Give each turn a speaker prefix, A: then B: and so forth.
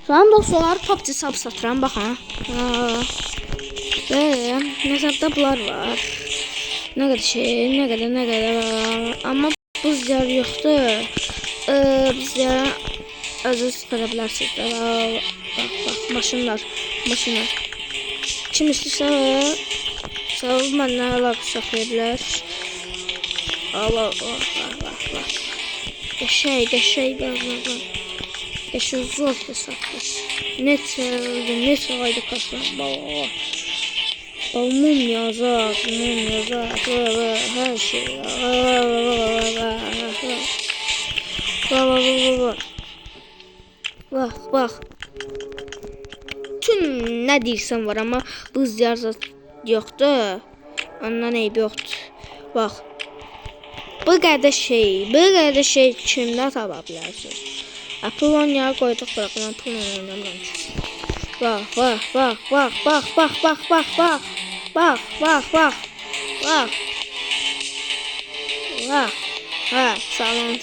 A: Salam dostlar, PUBG hesab satıram, baxın. Ve hesabda bunlar var. Ne kadar şey, ne kadar var. Amma buzlar yoxdur. Bizə özünüz çıxara bilərsiniz. Bax, maşınlar. Kim istəyirsə, sağ ol, məndən əlaqə saxlaya bilər. Allah. Qəşəy, bax. Qəşəy zor hesabdır. Neçə ayda kasıram. Mum yazar, her şey. Bak. Tüm ne deyirsən var, ama buz yazar yoxdur. Ondan eybi yoxdur. Bak. Bu qədər şey kimdə tapa bilərsiniz? Apollonya qoyduq bırakın, Apollonya oynamıram. Bak. Sağlam.